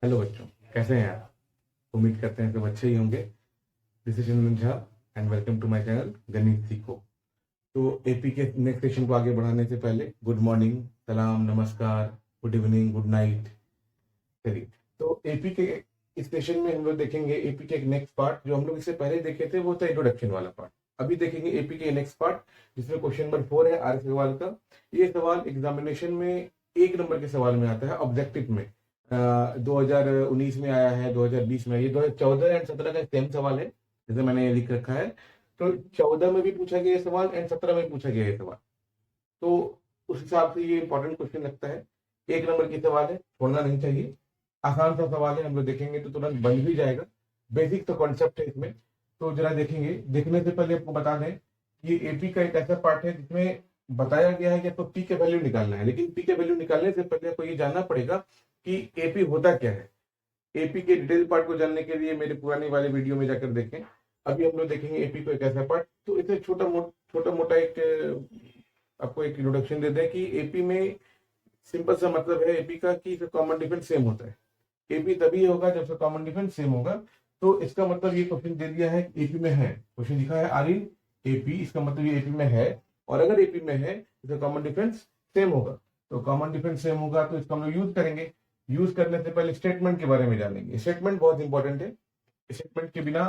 Hello बच्चों, कैसे हैं आप? उम्मीद करते हैं सब अच्छे ही होंगे। This is Chandan Jha and welcome to my channel Ganit Sikho. तो एपी के नेक्स्ट सेशन को आगे बढ़ाने से पहले गुड मॉर्निंग, सलाम, नमस्कार, गुड इवनिंग, गुड नाइट। चलिए, तो एपी के इस सेशन में हम लोग देखेंगे एपी के एक नेक्स्ट पार्ट जो हम लोग इससे पहले देखे थे, वो था इंट्रोडक्शन वाला पार्ट। अभी देखेंगे एपी के नेक्स्ट पार्ट जिसमें क्वेश्चन नंबर 4 है आर सवाल का। ये सवाल एग्जामिनेशन में 1 नंबर के सवाल में आता है ऑब्जेक्टिव में। 2019 में आया है, 2020 में, ये 2014 एंड 17 का सेम सवाल है जैसे मैंने लिख रखा है। तो 14 में भी पूछा गया ये सवाल एंड 17 में भी पूछा गया ये सवाल। तो उस हिसाब से ये इंपॉर्टेंट क्वेश्चन लगता है। 1 नंबर की सवाल है, छोड़ना नहीं चाहिए। आसान सा सवाल है, हम लोग देखेंगे तो तुरंत बन भी जाएगा। बेसिक तो कॉन्सेप्ट है इसमें, तो जरा देखेंगे। देखने से पहले आपको बता दें कि एपी का एक ऐसा पार्ट है जिसमें बताया गया है कि आपको पी के वैल्यू निकालना है, लेकिन पी के वैल्यू निकालने से पहले आपको ये जानना पड़ेगा कि एपी होता क्या है। एपी के डिटेल पार्ट को जानने के लिए मेरे पुराने वाले वीडियो में जाकर देखें। अभी हम लोग देखेंगे एपी को एक ऐसा पार्ट। तो इसे छोटा मोटा एक आपको एक इंट्रोडक्शन दे दें कि एपी में सिंपल सा मतलब है एपी का कि कॉमन डिफरेंस सेम होता है। एपी तभी होगा जब कॉमन डिफरेंस सेम होगा। तो इसका मतलब ये क्वेश्चन दे दिया है एपी में है, क्वेश्चन लिखा है आर इन एपी, इसका मतलब ये एपी में है। और अगर एपी में है तो कॉमन डिफरेंस सेम होगा। तो कॉमन डिफरेंस सेम होगा तो इसका हम लोग यूज करेंगे। यूज करने से पहले स्टेटमेंट के बारे में जानेंगे। स्टेटमेंट बहुत इंपॉर्टेंट है, स्टेटमेंट के बिना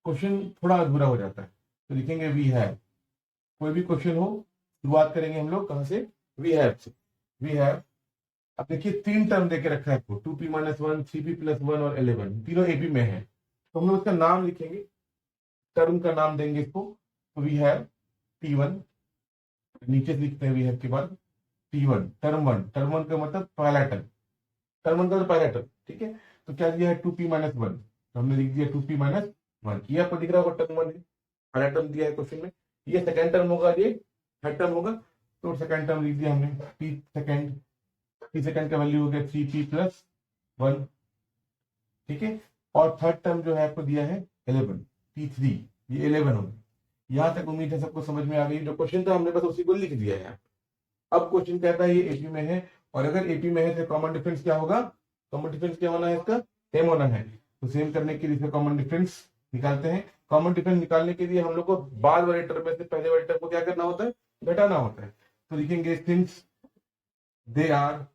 क्वेश्चन थोड़ा अधूरा हो जाता है। तो लिखेंगे वी हैव। कोई भी क्वेश्चन हो, शुरुआत करेंगे हम लोग कहां से? We have say. We have. अब देखिए 3 टर्म देके रखा है आपको, 2p-1, 3p+1 और 11, तीनों एपी में है। तो हम लोग उसका नाम लिखेंगे, टर्म का नाम देंगे इसको। तो वी हैव t1, नीचे से लिखते हैं वी हैव के बाद t1, टर्म 1। टर्म 1 का मतलब पहला टर्म, टर्म 1 का तो पहला टर्म, ठीक है। तो क्या दिया है 2p-1, तो हमने लिख दिया 2p-1। ये आपको दिख रहा होगा टर्म 1 है, पहला टर्म दिया है क्वेश्चन में। ये सेकेंड टर्म होगा, ये थर्ड टर्म होगा। तो सेकेंड टर्म लिख दिया हमने टी सेकेंड। टी सेकेंड का वैल्यू हो गया 3p+1, ठीक है। और थर्ड टर्म जो है आपको दिया है 11, t3, ये 11 होगा। यहां तक उम्मीद है सबको समझ में आ गई। जो क्वेश्चन था हमने बस उसी को लिख दिया है। अब क्वेश्चन कहता है ये एपी में है, और अगर एपी में है तो कॉमन डिफरेंस क्या होगा? कॉमन डिफरेंस क्या होना है इसका? सेम होना है। तो सेम करने के लिए इसका कॉमन डिफरेंस निकालते हैं। कॉमन डिफरेंस निकालने के लिए हम लोग को बाद वाले टर्म में से पहले वाले टर्म को क्या करना होता है? घटाना होता है। तो लिखेंगे since they are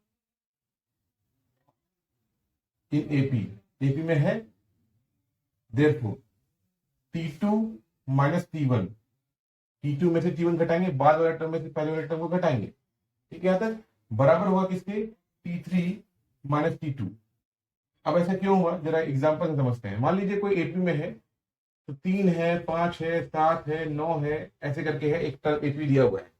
in AP, AP में है, therefore t2 minus t1, t2 में से t1 घटाएंगे, बाद वाले टर्म में से पहले वाले टर्म को घटाएंगे, ठीक है। यहाँ तक बराबर होगा किसके? t3 minus t2। अब ऐसा क्यों हुआ, जरा एग्जांपल से समझते हैं। मान लीजिए कोई एपी में है, तो 3 है, 5 है, 7 है, 9 है, ऐसे करके है, एक टर्म एपी दिया हुआ है।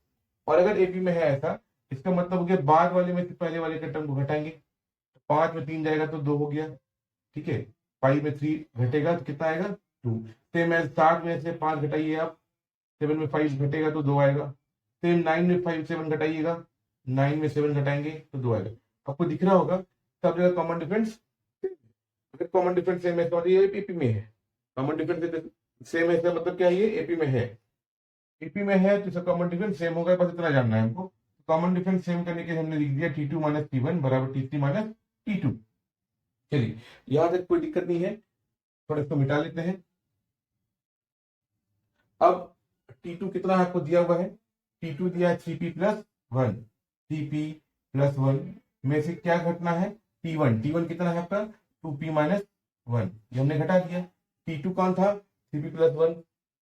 और अगर एपी में है ऐसा, इसका मतलब हो गया बाद वाले में से पहले वाले का टर्म को घटाएंगे। 5 में 3 जाएगा तो 2 हो गया, ठीक है। 5 में 3 घटेगा तो कितना आएगा? 2। सेम है 7 में से 5 घटाइए आप, 7 में 5 घटेगा तो 2 आएगा। सेम 9 में 5 7 घटाइएगा, 9 में 7 घटाएंगे तो 2 आएगा। आपको दिख रहा होगा सब जगह कॉमन डिफरेंस। अगर कॉमन डिफरेंस सेम है तो ये एपी में है। कॉमन डिफरेंस सेम है इसका मतलब क्या है? ये एपी में है। एपी में है तो इसका कॉमन डिफरेंस सेम होगा, बस इतना जानना है हमको। कॉमन डिफरेंस सेम करने के लिए हमने लिख दिया t2 माइनस t1 बराबर t3 माइनस t2। चलिए, यहां तक कोई दिक्कत नहीं है। थोड़ा इसको मिटा लेते हैं। अब t2 कितना आपको दिया हुआ है? t2 दिया है 3p+1, 3p+1 में से क्या घटना है? t1, t1 कितना है आपका? 2p-1, ये हमने घटा दिया। t2 कौन था? 3p+1।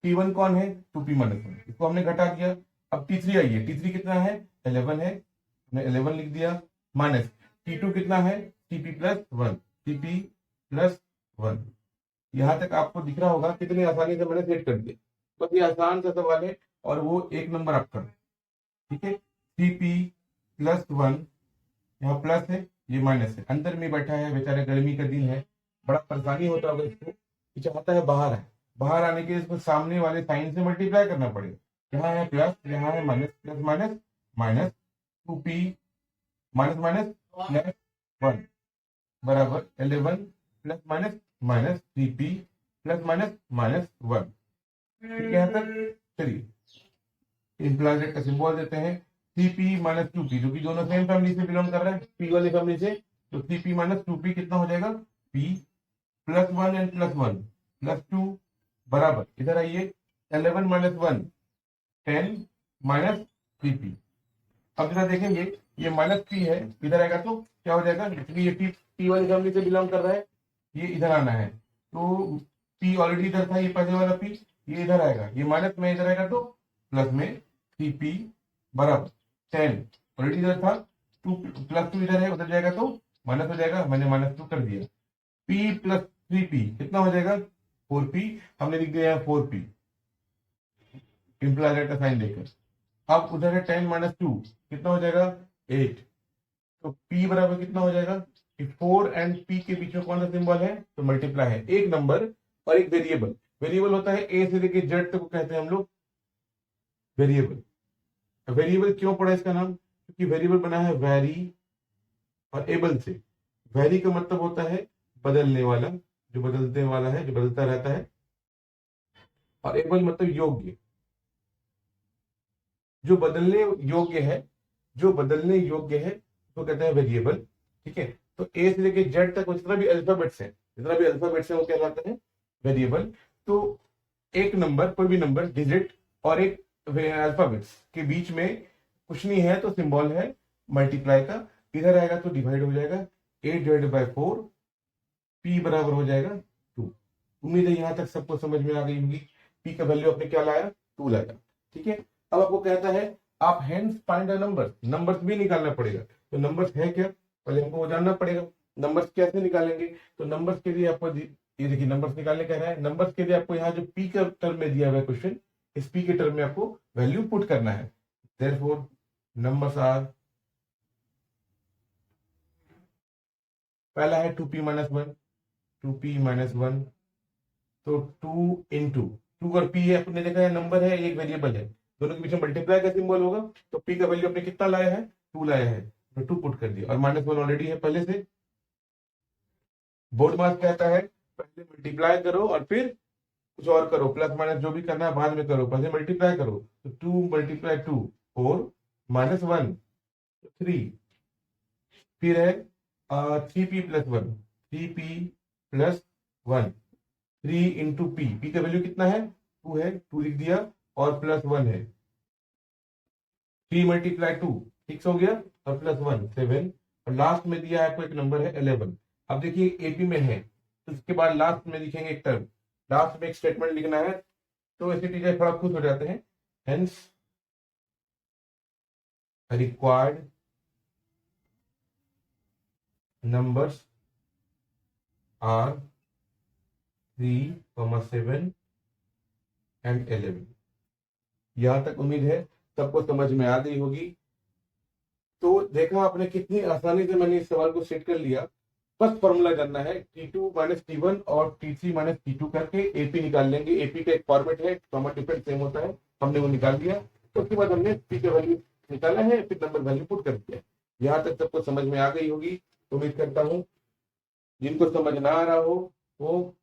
t1 कौन है? 2p-1, इसको हमने घटा दिया। अब t3 आइए, t3 कितना है? 11 है, हमने 11 लिख दिया, माइनस t2 कितना है? tp+1, tp+1। यहां तक आपको दिख रहा होगा कितनी आसानी से मैंने सेट कर दिया। बहुत ही आसान सा सवाल है, और वो 1 नंबर आपका, ठीक है। 3p+1, यहाँ प्लस है, ये माइनस है, अंदर में बैठा है बेचारा, गर्मी का दिन है, बड़ा परेशानी होता होगा इसको। ये चाहता है बाहर है, बाहर आने के लिए इसको सामने वाले साइन से मल्टीप्लाई करना पड़ेगा। यहाँ है प्लस, यहाँ है minus, plus minus minus, 2p minus minus plus 1 बराबर 11 plus minus minus 3p plus minus minus 1, ठीक है। यहाँ तक चलिए इम्प्लाइड का सिंबल देते हैं 3p माइनस 2p, जो कि दोनों सेम फैमिली से बिलोंग कर रहे हैं, p वाली फैमिली से। तो 3p माइनस 2p कितना हो जाएगा, p plus 1 and plus 1 plus 2 बराबर, इधर आइए 11 माइनस 1 10 माइनस 3p। अब जरा देखेंगे ये माइनस p है, इधर आएगा तो क्या हो जाएगा, क्योंकि ये p वाली फैमिली से बिलोंग कर रहा है, ये इधर आना है, तो p ऑलरेडी इधर था, ये पहले वाला p, ये इधर आएगा, ये माइनस में इधर आएगा तो प्लस में 3p बराबर 10, ऑलरेडी इधर था, 2 प्लस 2 इधर है, उधर जाएगा तो माइनस हो जाएगा, मैंने माइनस 2 कर दिया, p प्लस 3p कितना हो जाएगा 4p, हमने लिख दिया 4p इंप्लाइड का साइन देकर। अब उधर है 10 माइनस 2 कितना हो जाएगा 8, तो p बराबर कितना हो जाएगा, 4 एंड p के बीच में कौन सा सिंबल है, तो मल्टीप्लाई है, एक नंबर और एक वेरिएबल, वेरिएबल होता है a से लेके z तक को कहते हैं हम लोग वेरिएबल। वेरिएबल क्यों पड़ा इसका नाम, क्योंकि वेरिएबल बना है वैरी और एबल से, वैरी का मतलब होता है बदलने वाला, जो बदलने वाला है, जो बदलता रहता है, और एबल मतलब योग्य, जो बदलने योग्य है, जो बदलने योग्य है तो कहते हैं वेरिएबल। ठीक है, तो ए से लेके जेड तक जितना भी अल्फाबेट्स है, जितना भी अल्फाबेट्स है वो कहलाते हैं वेरिएबल। तो एक नंबर, कोई भी नंबर डिजिट और एक अल्फाबेट्स के बीच में कुछ नहीं है तो सिंबल है मल्टीप्लाई का, इधर आएगा तो डिवाइड हो जाएगा, 8 डिवाइडेड बाय 4 p बराबर हो जाएगा 2। उम्मीद है यहां तक सबको समझ में आ गई होगी। p का वैल्यू आपने क्या लाया, 2 लाया। ठीक है, अब आपको कहता है आप hands find a number, numbers भी निकालना पड़ेगा, तो नंबर्स है क्या, पहले हमको वो जानना पड़ेगा, नंबर्स कैसे निकालेंगे, तो नंबर्स के लिए आपको ये देखिए नंबर्स निकालने कह रहा है, नंबर्स के लिए आपको यहाँ जो p का टर्म में दिया हुआ है क्वेश्चन, इस p के टर्म में आपको वैल्यू पुट करना है। देयरफॉर नंबर्स आर, पहला है 2p माइनस 1, 2p माइनस 1, तो 2 इंटू 2 और p है, आपने देखा है नंबर है, एक वेरिएबल है, दोनों के बीच में मल्टीप्लाई का सिंबल होगा, तो p का वैल्यू आपने कितना लाया है, 2 लाया है, तो 2 पुट कर दिया, और माइनस 1 ऑलरेडी है पहले से। बोर्ड मास कहता है पहले मल्टीप्लाई करो और फिर कुछ और करो, प्लस माइनस जो भी करना है बाद में करो, पहले मल्टीप्लाई करो, तो 2 मल्टीप्लाई 2 4 माइनस 1 3, फिर है 3p plus 1, 3p plus 1, 3 into p का वैल्यू कितना है 2 है, 2 लिख दिया, और प्लस 1 है, 3 मल्टीप्लाई 2 6 हो गया, और प्लस 1 7, और लास्ट में दिया है आपको एक नंबर है 11। अब देखिए एपी में है, तो इसके बाद लास्ट में लिखेंगे एक टर्म, लास्ट में एक स्टेटमेंट लिखना है, तो ऐसे टीचर थोड़ा खुश हो जाते हैं, hence required numbers are 3, 7 and 11। यहां तक उम्मीद है सबको समझ में आ गई होगी। तो देखा आपने कितनी आसानी से मैंने इस सवाल को सेट कर लिया, बस फॉर्मूला जानना है, T2 माइनस T1 और T3 माइनस T2 करके एपी निकाल लेंगे। एपी का एक फॉर्मेट है, कॉमन डिफरेंस सेम होता है, हमने वो निकाल दिया, तो उसके बाद हमने पी का वैल्यू निकाला है, फिर नंबर वैल्यू पुट कर दिया। यहाँ तक सबको समझ में आ गई होगी, उम्मीद करता हूँ। जिनको समझ ना आ रहा हो वो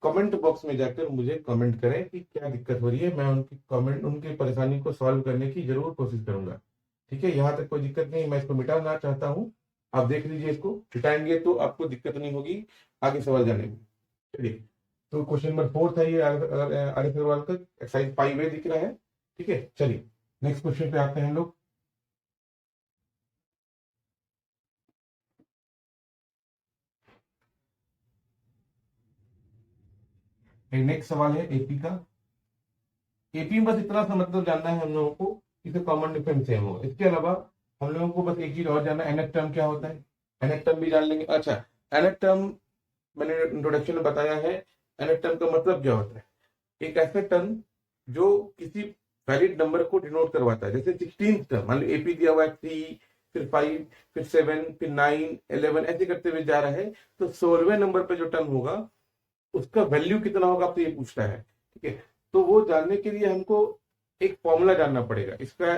कमेंट बॉक्स में जाकर मुझे कमेंट करें कि क्या दिक्कत हो रही है, मैं उनकी कमेंट, उनकी परेशानी को सॉल्व करने की जरूर कोशिश करूंगा। ठीक है, यहाँ तक कोई दिक्कत नहीं, मैं इसको मिटाना चाहता हूँ, आप देख लीजिए, इसको मिटाएंगे तो आपको दिक्कत नहीं होगी आगे सवाल जाने में। चलिए, तो क्वेश्चन नंबर 4 था ये आर सवाल का, एक्सरसाइज 5A दिख रहा है। ठीक है, चलिए नेक्स्ट क्वेश्चन पे आते हैं हम लोग। नेक्स्ट सवाल है एपी का। एपी में बस इतना सा मतलब जानना है हम लोगों को, इसे कॉमन डिफरेंस सेम हो, इसके अलावा हम लोगों को बस एक चीज और जानना है, एनएफ टर्म क्या होता है, एनएफ टर्म भी जान लेंगे। अच्छा, एनएफ टर्म मैंने इंट्रोडक्शन में बताया है, एनएफ टर्म का मतलब क्या होता है, एक ऐसा टर्म जो किसी वैलिड नंबर को डिनोट करवाता है, जैसे 16 टर्म, मान लो एपी दिया हुआ है 3, फिर 5, फिर 7, फिर 9, 11, ऐसे करते हुए जा रहा है, तो 16वें नंबर पे जो टर्म होगा उसका वैल्यू कितना होगा आपसे ये पूछता है। ठीक है, तो वो जानने के लिए हमको एक फॉर्मूला जानना पड़ेगा, इसका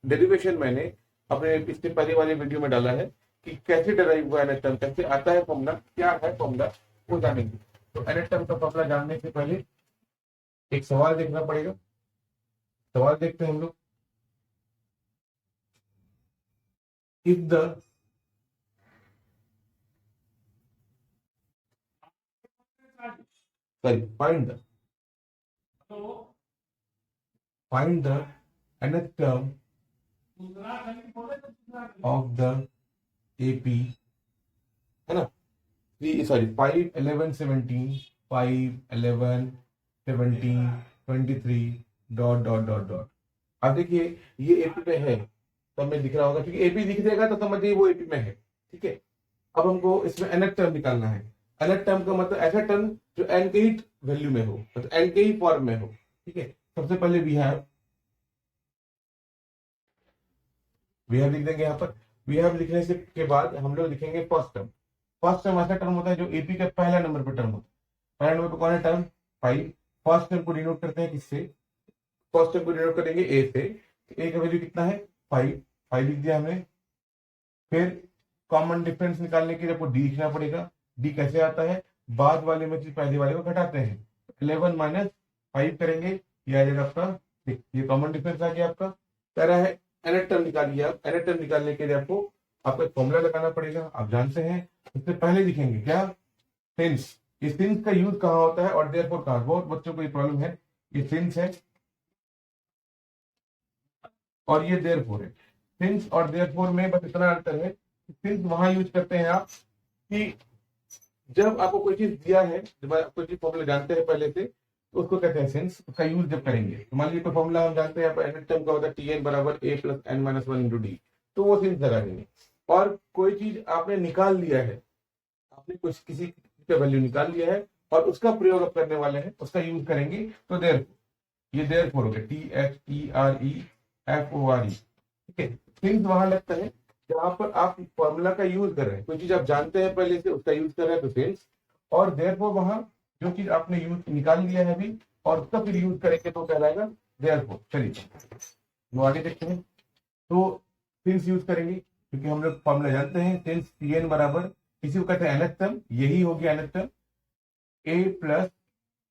डेरिवेशन मैंने अपने पिछले पहले वाले वीडियो में डाला है कि कैसे डेराइव हुआ एनएफ टर्म, कैसे आता है फॉर्मूला, क्या है फॉर्मूला, वो जानेंगे। तो एनएफ टर्म का फॉर्मूला जानने से पहले एक सवाल देखना पड़ेगा, सवाल देखते हैं हम लोग। If the sorry, find the nth term of the AP, है ना? 5, 11, 17, 5, 11, 17, 23 डॉट डॉट डॉट डॉट। अब देखिए ये एपी में है, तब में दिख रहा होगा, क्योंकि एपी दिख जाएगा तो समझिए वो एपी में है। ठीक है, अब हमको इसमें nth टर्म निकालना है। nth टर्म का मतलब ऐसा टर्म जो n के ही वैल्यू में हो, मतलब n के ही फॉर्म में हो। ठीक है, सबसे पहले वी हैव लिख देंगे यहाँ पर। वी हैव लिखने से के बाद हम लोग लिखेंगे फर्स्ट टर्म। फर्स्ट टर्म ऐसा टर्म होता है जो एपी का पहला नंबर पर टर्म होता है। पहला नंबर पर कौन है टर्म? 5। फर्स्ट टर्म को डिनोट करते हैं किससे? फर्स्ट टर्म को डिनोट करेंगे ए से। ए का वैल्यू कितना है? 5। 5 लिख दिया हमने। फिर कॉमन डिफरेंस निकालने के लिए आपको डी लिखना पड़ेगा। डी कैसे आता है? बाद वाले में से पहले वाले को घटाते हैं। 11 माइनस 5 करेंगे, ये आ जाएगा आपका 6। ये कॉमन डिफरेंस आ गया आपका। कह रहा है nth टर्म निकालिए। आप nth टर्म निकालने के लिए आपको एक फॉर्मूला लगाना पड़ेगा, आप जानते हैं। सबसे पहले लिखेंगे क्या? सिंस। ये सिंस का यूज कहाँ होता है और देयरफॉर कहाँ? बहुत बच्चों को ये प्रॉब्लम है। ये सिंस है और ये देयरफॉर है। सिंस और देयरफॉर में बस इतना अंतर है, सिंस वहां यूज करते हैं आप कि जब आपको कोई चीज दिया है, जब आप कोई चीज फॉर्मूला जानते हैं पहले से, तो उसको कहते हैं सिंस। उसका यूज जब करेंगे, तो मान लीजिए कोई फॉर्मूला हम जानते हैं, एनथ टर्म का होता है टी एन बराबर A plus N minus one into D, तो वो सिंस लगा देंगे। और कोई चीज आपने निकाल लिया है, आपने कुछ किसी का वैल्यू निकाल लिया है और उसका प्रयोग आप करने वाले हैं, उसका यूज करेंगे, तो ये देयरफॉर हो गया। THEREFORE। ठीक है, सिंस वहां लगता है जहां पर आप फॉर्मूला का यूज कर रहे हैं, कोई चीज आप जानते हैं पहले से, उसका यूज कर रहे हैं, तो सिंस। और देयरफॉर वहां जो चीज आपने यूज निकाल लिया है अभी और उसका फिर यूज करेंगे तो कहलाएगा देयरफॉर। चलिए वो आगे देखते हैं। तो सिंस यूज करेंगे क्योंकि हम लोग फॉर्मूला जानते हैं। सिंस Tn बराबर, इसी को कहते हैं nth टर्म, यही हो गया nth term, a plus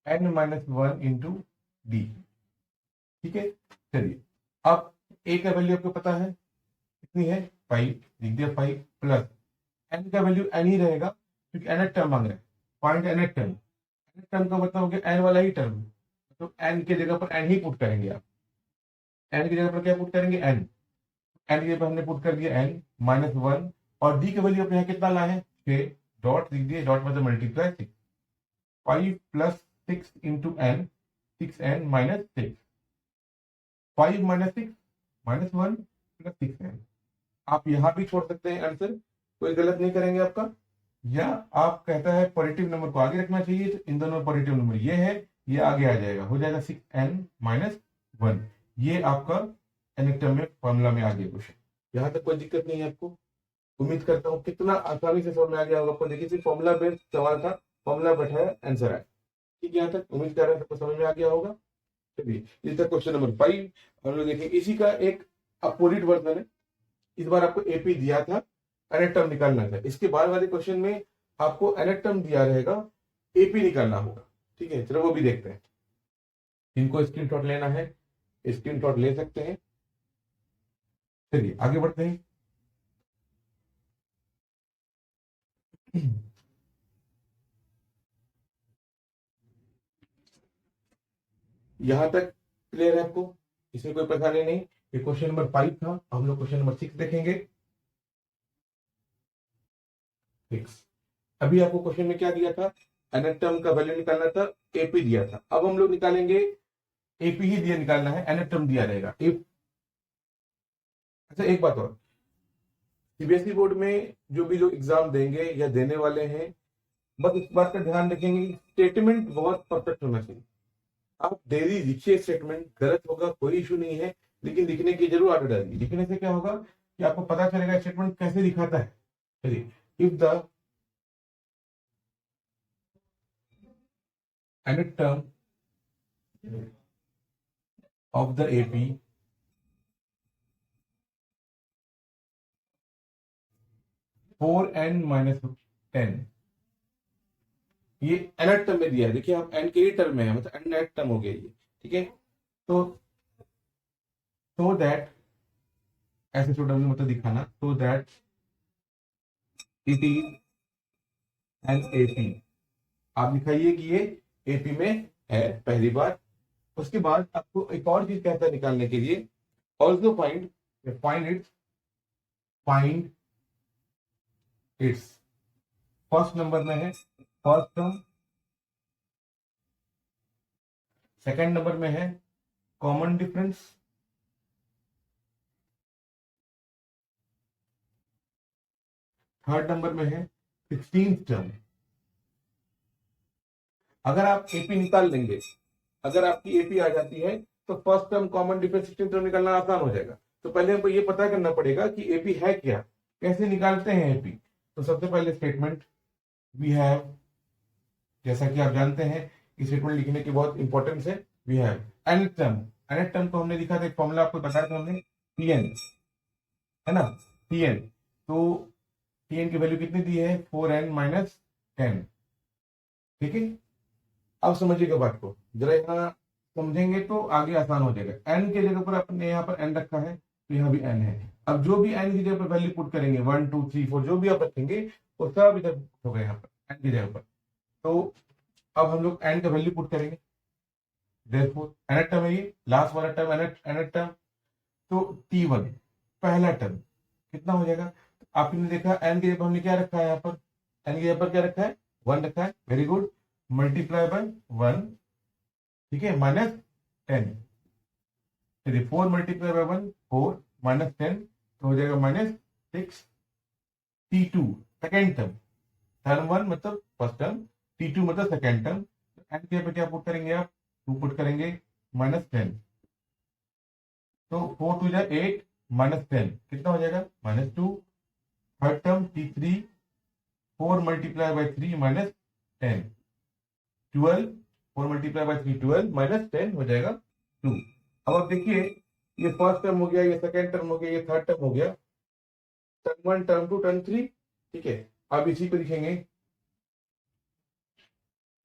n minus one into D. ठीक है, चलिए अब a का वैल्यू आपको पता है कितनी है? 5 लिख दिया। 5 प्लस n का वैल्यू n ही रहेगा क्योंकि nth टर्म मांग रहे हैं। Point nth term, nth term का मतलब हो गया n वाला ही टर्म, तो n के जगह पर n ही पुट करेंगे आप। n की जगह पर क्या पुट करेंगे? n। n की जगह पर हमने पुट कर दिया n माइनस वन, और d का वैल्यू अपने यहाँ कितना लाए हैं? 6। डॉट लिख दिए, डॉट मतलब multiply 6। 5 plus 6 into n, 6n minus 6। 5 minus 6 minus 1 plus 6n। आप यहां भी छोड़ सकते हैं आंसर, कोई गलत नहीं करेंगे आपका। या आप कहता है पॉजिटिव नंबर को आगे रखना चाहिए, तो इन दोनों पॉजिटिव नंबर ये है, ये आगे आ जाएगा, हो जाएगा 6n माइनस 1। ये आपका nth टर्म में फॉर्मूला में आ गया क्वेश्चन। यहां तक कोई दिक्कत नहीं है आपको? उम्मीद करता हूँ कितना आसानी से समझ में आ गया होगा आपको। देखिए फॉर्मूला बेस्ड सवाल था, फॉर्मूला बैठाया, आंसर आया। ठीक है, यहाँ तक उम्मीद कर रहे हैं सबको समझ में आ गया होगा। चलिए इस तक क्वेश्चन नंबर 5 हम लोग देखें। इसी का एक अपोजिट वर्जन है। इस बार आपको एपी दिया था, nth टर्म निकालना था। इसके बाद वाले क्वेश्चन में आपको nth टर्म दिया रहेगा, एपी निकालना होगा। ठीक है, चलो वो भी देखते हैं। इनको स्क्रीनशॉट लेना है, स्क्रीनशॉट ले सकते हैं। चलिए आगे बढ़ते हैं। यहां तक क्लियर है आपको? इसमें कोई परेशानी नहीं। ये क्वेश्चन नंबर 5 था, हम लोग क्वेश्चन नंबर 6 देखेंगे। 6 अभी आपको क्वेश्चन में क्या दिया था? nth टर्म का वैल्यू निकालना था, एपी दिया था। अब हम लोग निकालेंगे, एपी ही दिया निकालना है, nth टर्म दिया रहेगा। अच्छा एक बात और, सीबीएसई बोर्ड में जो भी लोग एग्जाम देंगे या देने वाले हैं, बस इस बात का ध्यान रखेंगे कि स्टेटमेंट बहुत परफेक्ट होना चाहिए। आप डेली लिखिए, स्टेटमेंट गलत होगा कोई इशू नहीं है, लेकिन लिखने की जरूर आदत डालिए। लिखने से क्या होगा कि आपको पता चलेगा स्टेटमेंट कैसे लिखाता है। चलिए, if the nth term of the AP four n minus 10, ये nth टर्म में दिया है। देखिए आप n के ही टर्म में है, मतलब nth टर्म हो गया ये। ठीक है, तो दैट, ऐसे SOW मतलब दिखाना, so that it is an AP। आप दिखाइए कि ये एपी में है पहली बार। उसके बाद आपको एक और चीज कहता है निकालने के लिए, also find find its. First number में है फर्स्ट टर्म, सेकंड नंबर में है कॉमन डिफरेंस, थर्ड नंबर में है 16th टर्म। अगर आप एपी निकाल लेंगे, अगर आपकी एपी आ जाती है तो first term common difference 16th term निकालना आसान हो जाएगा। तो पहले हमको ये पता करना पड़ेगा कि एपी है क्या, कैसे निकालते हैं एपी। तो सबसे पहले स्टेटमेंट वी हैव, जैसा कि आप जानते हैं इस स्टेटमेंट लिखने की बहुत इंपॉर्टेंस है। We have nth term, nth term को हमने लिखा था, एक फॉर्मूला आपको बताया था हमने, Tn, है ना, Tn। तो Tn की वैल्यू कितनी दी है, 4n माइनस 10। ठीक है, अब समझिएगा बात को जरा, यहाँ समझेंगे तो आगे आसान हो जाएगा। n के जगह पर अपने यहाँ पर n रखा है तो यहाँ भी n है। अब जो भी n की जगह पर वैल्यू पुट करेंगे 1 2 3 4 जो भी आप रखेंगे वो सब इधर होगा यहाँ पर n की जगह पर। तो अब हम लोग n का वैल्यू पुट करेंगे, देयरफॉर nth टर्म है ये, लास्ट वाला टर्म nth टर्म। तो t1 पहला टर्म कितना हो जाएगा, आपने देखा n की जगह हमने क्या रखा है, यहाँ पर n की जगह पर क्या रखा है, 1 रखा है, वेरी गुड, मल्टीप्लाई बाय 1, ठीक है, माइनस 10। चलिए 4 मल्टीप्लाई बाय 1 4 माइनस 10 तो हो जाएगा minus 6। t2 second term, term 1 मतलब फर्स्ट टर्म, t2 मतलब सेकेंड टर्म। एन के पे क्या पुट करेंगे आप, 2 पुट करेंगे, माइनस 10। तो 4 2 जा 8 माइनस 10 कितना हो जाएगा, minus 2। Third term t3 4 multiply by 3 minus 10 12, 4 multiply by 3 12 minus 10 हो जाएगा 2। अब आप देखिए ये फर्स्ट टर्म हो गया, ये सेकेंड टर्म हो गया, ये थर्ड टर्म हो गया, टर्म 1 टर्म 2 टर्म 3, ठीक है। अब इसी को लिखेंगे,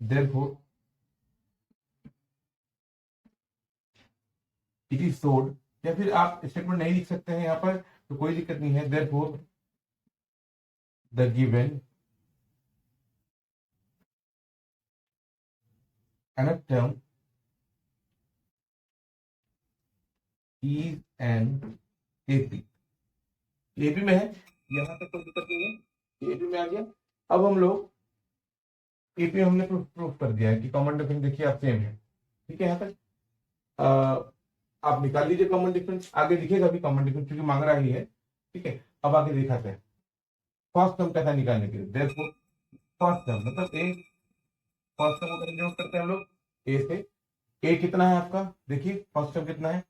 देयरफॉर इट इज सोल्ड, या फिर आप स्टेटमेंट नहीं लिख सकते हैं यहाँ पर तो कोई दिक्कत नहीं है, therefore the given nth term is an AP। AP में है, यहां तक कोई दिक्कत नहीं है, AP में आ गया। अब हम लोग AP हमने प्रूफ कर दिया है कि कॉमन डिफरेंस देखिए आप सेम है, ठीक है। यहाँ तक आप निकाल लीजिए कॉमन डिफरेंस, आगे दिखेगा भी कॉमन डिफरेंस क्योंकि मांग रहा ही है, ठीक है। अब आगे दिखाते हैं फर्स्ट टर्म कैसा निकालने के लिए, देयरफॉर फर्स्ट टर्म मतलब ए, फर्स्ट टर्म को नोट करते हैं हम लोग ए से। ए कितना है आपका, देखिए फर्स्ट टर्म कितना है,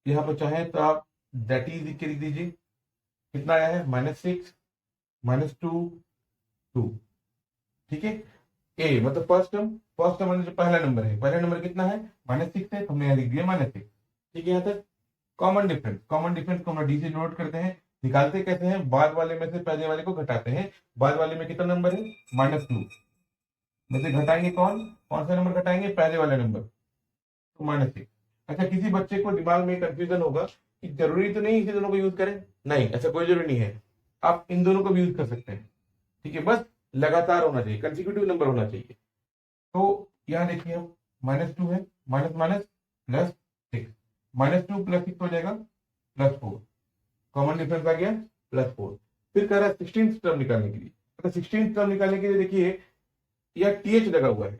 यहाँ पर चाहे तो आप दैट इज लिख के लिख दीजिए, कितना आया है, -6 -2 2, ठीक है। ए मतलब फर्स्ट टर्म, फर्स्ट टर्म मतलब जो पहला नंबर है, पहला नंबर कितना है, -6 है, हमने यहाँ लिख दिया -6, ठीक है। यहाँ तक कॉमन डिफरेंस, कॉमन डिफरेंस को हम डी से नोट करते हैं। निकालते कैसे हैं, बाद वाले में से पहले वाले को घटाते हैं। बाद वाले में कितना नंबर है, -2 में से घटाएंगे कौन कौन सा नंबर घटाएंगे, पहले वाला नंबर, तो -6। अच्छा, किसी बच्चे को दिमाग में कंफ्यूजन होगा कि जरूरी तो नहीं इसी दोनों को यूज करें, नहीं ऐसा कोई जरूरी नहीं है, आप इन दोनों को भी यूज कर सकते हैं, ठीक है। बस लगातार होना चाहिए, कंसेक्यूटिव नंबर होना चाहिए। तो यहाँ देखिए हम -2 है, माइनस माइनस प्लस 6, -2 प्लस 6 हो जाएगा +4, कॉमन डिफरेंस आ गया +4। फिर कह रहा है 16th टर्म निकालने के लिए, तो 16th टर्म निकालने के लिए देखिए यह TH लगा हुआ है,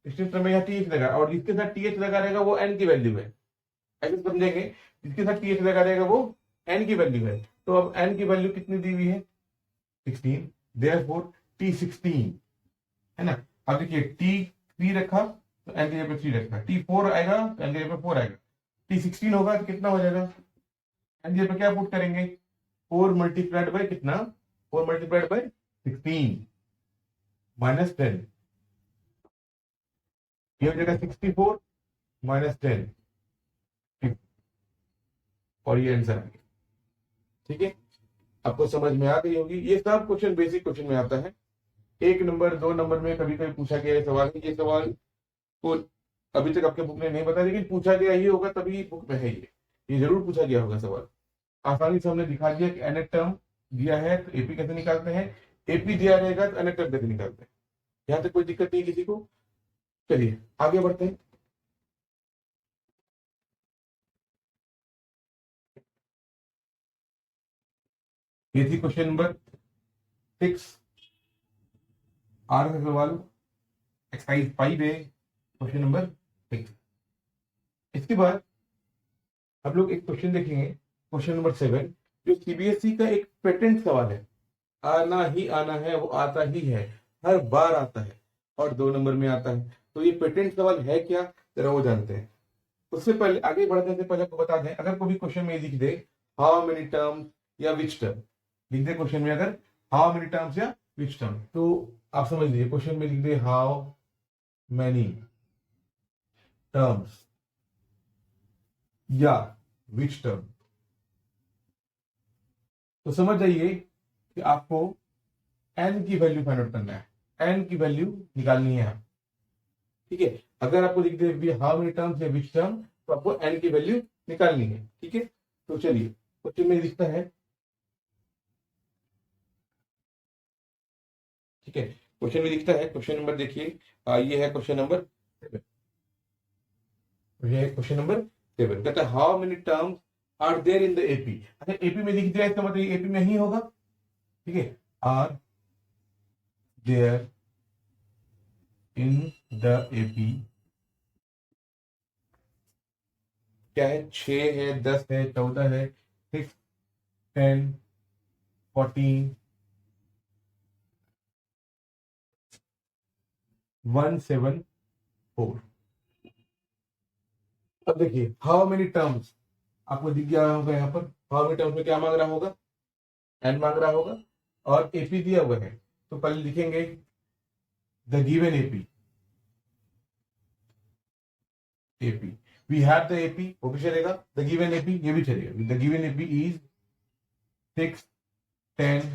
16th टर्म में यह TH लगा, और जिसके साथ TH लगा रहेगा वो n की वैल्यू है, ऐसे समझेंगे, जिसके साथ TH लगा रहेगा वो n की वैल्यू है। तो अब n की वैल्यू कितनी दी हुई है, 16, देयरफॉर T16, है ना। अब देखिए T3 रखा तो n की जगह पे 3 रखा, T4 आएगा तो n की जगह पे 4 आएगा, T16 होगा तो कितना हो जाएगा, n की जगह पे क्या पुट करेंगे, 4 मल्टीप्लाइड बाय कितना, 4 मल्टीप्लाइड बाय 16 माइनस 10, ये हो जाएगा 64 माइनस 10, और ये आंसर आ गया, ठीक है। आपको समझ में आ गई होगी, ये सब क्वेश्चन बेसिक क्वेश्चन में आता है। 1 नंबर 2 नंबर में कभी कभी पूछा गया है सवाल, ये सवाल को अभी तक आपके बुक ने नहीं बताया, लेकिन पूछा गया ही होगा तभी बुक में है, ये जरूर पूछा गया होगा सवाल। आसानी से हमने दिखा दिया कि nth टर्म दिया है तो एपी कैसे निकालते हैं, एपी दिया रहेगा तो nth टर्म कैसे निकालते हैं। यहां तक कोई दिक्कत नहीं किसी को? चलिए आगे बढ़ते हैं। ये थी क्वेश्चन नंबर 6 आर का सवाल, एक्सरसाइज 5A, क्वेश्चन नंबर 6। इसके बाद आप लोग एक क्वेश्चन देखेंगे, क्वेश्चन नंबर 7, जो सीबीएसई का एक पेटेंट सवाल है। आना ही आना है, वो आता ही है, हर बार आता है और 2 नंबर में आता है। तो ये पेटेंट सवाल है क्या, जरा वो जानते हैं। उससे पहले आगे बढ़ने से पहले आपको बता दें, अगर कोई क्वेश्चन में लिख दे हाउ मेनी टर्म्स या विच टर्म, लिख दे क्वेश्चन में अगर हाउ मेनी टर्म्स या विच टर्म, तो आप समझ लीजिए क्वेश्चन में लिख दे हाउ मैनी टर्म्स या विच टर्म, तो समझ जाइए कि आपको n की वैल्यू फाइंड आउट करना है, n की वैल्यू निकालनी है। ठीक है, अगर आपको लिख दे हाउ मेनी टर्म्स या विच टर्म, तो आपको n की वैल्यू निकालनी है। ठीक है, तो चलिए क्वेश्चन में लिखता है। ठीक है, क्वेश्चन में लिखता है, क्वेश्चन नंबर देखिए, ये है क्वेश्चन नंबर 7। ये है क्वेश्चन नंबर 7, कहता है how many terms are there in the AP. अच्छा, एपी में लिख दिया, इसका मतलब एपी में ही होगा। ठीक है, are there in the AP, क्या है, 6 है, 10 है, 14 है, 6, 10, 14, 174। अब देखिए हाउ मेनी टर्म्स आपको दिख गया होगा, यहाँ पर हाउ मेनी टर्म्स में क्या मांग रहा होगा, एन मांग रहा होगा, और एपी दिया हुआ है। तो पहले लिखेंगे the given AP, AP we have the AP, वो भी चलेगा, द गिवन एपी ये भी चलेगा। The given AP is 6, 10,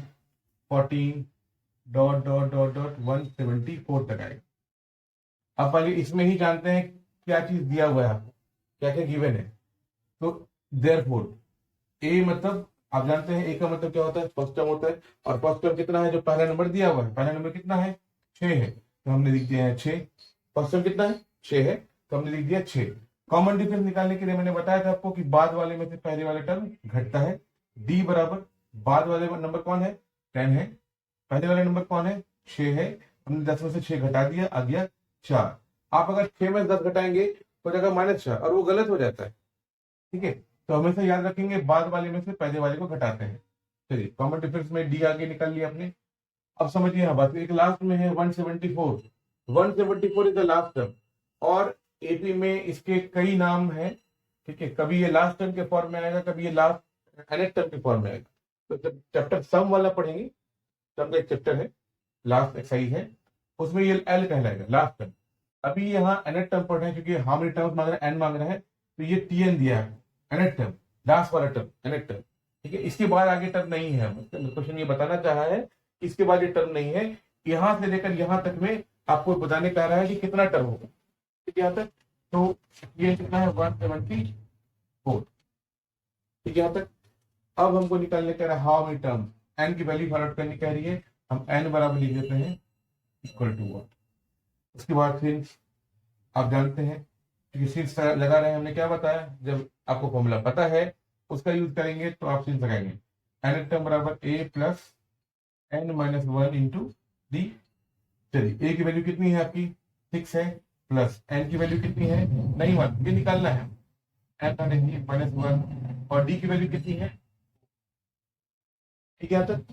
14 dot dot dot dot 174 तक आएगा। अब पहले इसमें ही जानते हैं क्या चीज दिया हुआ है आपको, क्या क्या गिवन है। तो देयरफॉर ए मतलब आप जानते हैं, ए का मतलब क्या होता है, फर्स्ट टर्म होता है, और फर्स्ट टर्म कितना है, जो पहला नंबर दिया हुआ है, पहला नंबर कितना है, 6 है, तो हमने लिख दिया है 6। फर्स्ट टर्म कितना है, 6 है, तो हमने लिख दिया 6। कॉमन डिफरेंस निकालने के लिए मैंने बताया था आपको कि बाद वाले में से पहले वाले टर्म घटता है। डी बराबर बाद वाले नंबर कौन है, 10 है, पहले वाले नंबर कौन है, 6 है, हमने 10 में से 6 घटा दिया, आ गया 4। आप अगर 6 में 10 घटाएंगे हो जाएगा -4, और वो गलत हो जाता है। ठीक है, तो हमेशा याद रखेंगे बाद वाले में से पहले वाले को घटाते हैं। चलिए कॉमन डिफरेंस में डी आगे निकाल लिया आपने। अब समझिए यहाँ बात, एक लास्ट में है 174, 174 इज द लास्ट टर्म, और एपी में इसके कई नाम हैं। ठीक है, कभी ये लास्ट टर्म के फॉर्म में आएगा, कभी ये लास्ट एनेट टर्म के फॉर्म में आएगा। तो जब चैप्टर सम वाला पढ़ेंगे, सम का एक चैप्टर है, लास्ट एक्सरसाइज है, उसमें ये एल कहलाएगा लास्ट टर्म। अभी यहाँ एनेट टर्म पढ़ रहे हैं, क्योंकि हाउ मेनी टर्म्स मांग रहा है, एन मांग रहा है, तो ये टीएन दिया है, एनेट टर्म, लास्ट वाला टर्म एनेट टर्म। ठीक है, इसके बाद आगे टर्म नहीं है, क्वेश्चन ये बताना चाहा है कि इसके बाद ये टर्म नहीं है। यहां से लेकर यहां तक में आपको बताने कह रहा है कि कितना टर्म होगा। ठीक है, यहाँ तक तो ये कितना है, 174। ठीक है, यहाँ तक। अब हमको निकालने कह रहा है हाउ मेनी टर्म, एन की वैल्यू फाइंड आउट करनी कह रही है, हम एन बराबर लिख देते हैं इक्वल टू 1। उसके बाद सिंस आप जानते हैं, क्योंकि सिंस लगा रहे हैं, हमने क्या बताया, जब आपको फॉर्मूला पता है उसका यूज करेंगे तो आप सिंस लगाएंगे, एन टर्म बराबर A plus N minus 1 into D. चलिए ए की वैल्यू कितनी है आपकी, 6 है, प्लस एन की वैल्यू कितनी है, नहीं 1, ये निकालना है, एन माइनस 1, और डी की वैल्यू कितनी है। ठीक है, तक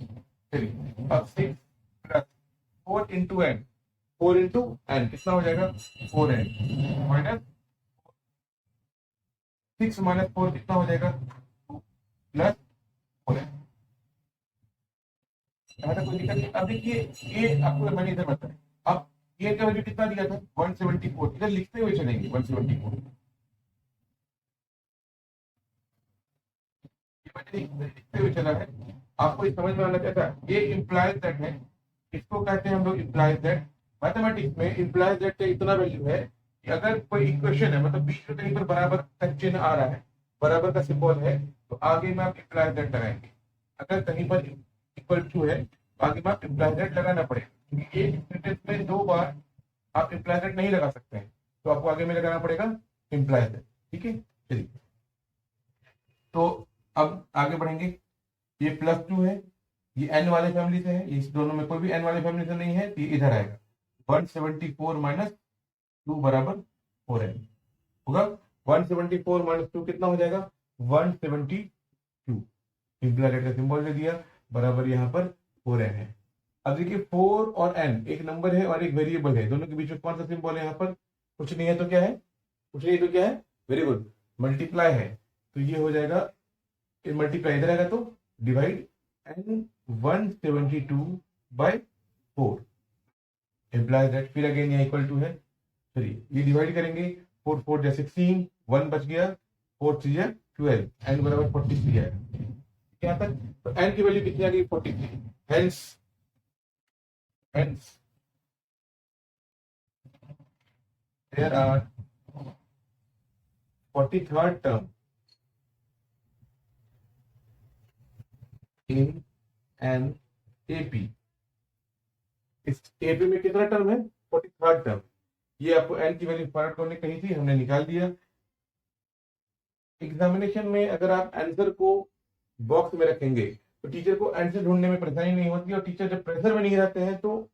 चलिए अब 6 plus 4 into n, 4 into n कितना हो जाएगा, 4n माइनस 6 माइनस 4 कितना हो जाएगा, प्लस 4n। कोई दिक्कत नहीं। अब देखिए ये आपको मैंने इधर बताया, अब ये का वैल्यू कितना दिया था, 174, इधर लिखते हुए चलेंगे 174, लिखते हुए चला है, आपको इस समझ में आना चाहता है। ये इंप्लाइज दैट है, इसको कहते हैं हम लोग इंप्लाइज दैट। मैथमेटिक्स में इंप्लाइज दैट का इतना वैल्यू है कि अगर कोई इक्वेशन है, मतलब बीच में कहीं पर बराबर का चिन्ह आ रहा है, बराबर का सिंबल है, तो आगे में आप इंप्लाइज दैट लगाएंगे। अगर कहीं पर इक्वल टू है तो आगे में आप इंप्लाइज दैट लगाना पड़ेगा। एक सेंटेंस में 2 बार आप इम्प्लाई सेट नहीं लगा सकते हैं, तो आपको आगे में लगाना पड़ेगा इम्प्लाई सेट। ठीक है, चलिए तो अब आगे बढ़ेंगे। ये +2 है, ये n वाले फैमिली से है, इस दोनों में कोई भी n वाले फैमिली से नहीं है, तो ये इधर आएगा 174 माइनस 2 बराबर 4n होगा। 174 माइनस 2 कितना हो जाएगा 172। इम्प्लाई का सिंबल दे दिया, बराबर यहाँ पर 4n है। अब देखिए 4 और n एक नंबर है और एक वेरिएबल है, दोनों के बीच में कौन सा सिंबल है यहाँ पर, कुछ नहीं है तो क्या है, कुछ नहीं तो क्या है, वेरी गुड, मल्टीप्लाई है। तो ये हो जाएगा, मल्टीप्लाई इधर आएगा तो divide n 172 by 4 implies that, फिर अगेन यहाँ इक्वल टू है, चलिए ये डिवाइड करेंगे, 4 4 जा 16, 1 बच गया, 4 3 जा 12, एन बराबर 43 आएगा। यहाँ तक तो एन की वैल्यू कितनी आ गई 43, hence there are 43rd term in an AP. इस एपी में कितना टर्म है 43rd टर्म। ये आपको एन की वैल्यू फाइंड करने कही थी, हमने निकाल दिया। एग्जामिनेशन में अगर आप आंसर को बॉक्स में रखेंगे तो टीचर को आंसर ढूंढने में परेशानी नहीं होती, और टीचर जब प्रेशर में नहीं रहते हैं तो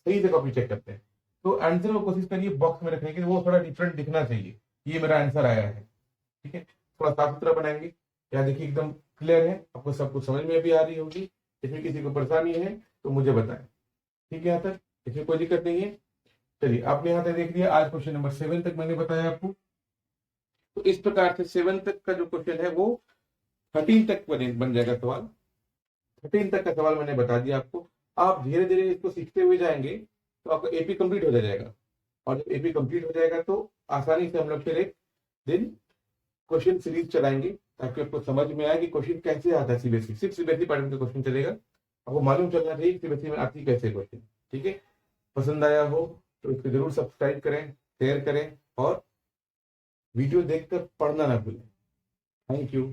सही से कॉपी चेक करते हैं। तो आंसर को कोशिश करिए बॉक्स में रखने की, वो थोड़ा डिफरेंट दिखना चाहिए, ये मेरा आंसर आया है। ठीक है, थोड़ा साफ सुथरा बनाएंगे, या देखिए एकदम क्लियर है, आपको सब कुछ समझ में भी आ रही होगी। इसमें किसी को परेशानी है तो मुझे बताएं। ठीक है, यहाँ तक इसमें कोई दिक्कत नहीं है। चलिए आपने यहाँ तक देख लिया, आज क्वेश्चन नंबर 7 तक मैंने बताया आपको। तो इस प्रकार से 7 तक का जो क्वेश्चन है वो 13 तक बन जाएगा सवाल। 13 तक का सवाल मैंने बता दिया आपको। आप धीरे धीरे इसको सीखते हुए जाएंगे तो आपका एपी कंप्लीट हो जाएगा, और जब एपी कंप्लीट हो जाएगा तो आसानी से हम लोग फिर एक दिन क्वेश्चन सीरीज चलाएंगे, ताकि आपको समझ में आए कि क्वेश्चन कैसे आता है सीबीएसई। सिर्फ सीबीएसई पैटर्न का क्वेश्चन चलेगा, आपको मालूम चलना चाहिए सीबीएसई में आती कैसे क्वेश्चन। ठीक है, पसंद आया हो तो इसको जरूर सब्सक्राइब करें, शेयर करें, और वीडियो देखकर पढ़ना ना भूलें। Thank you.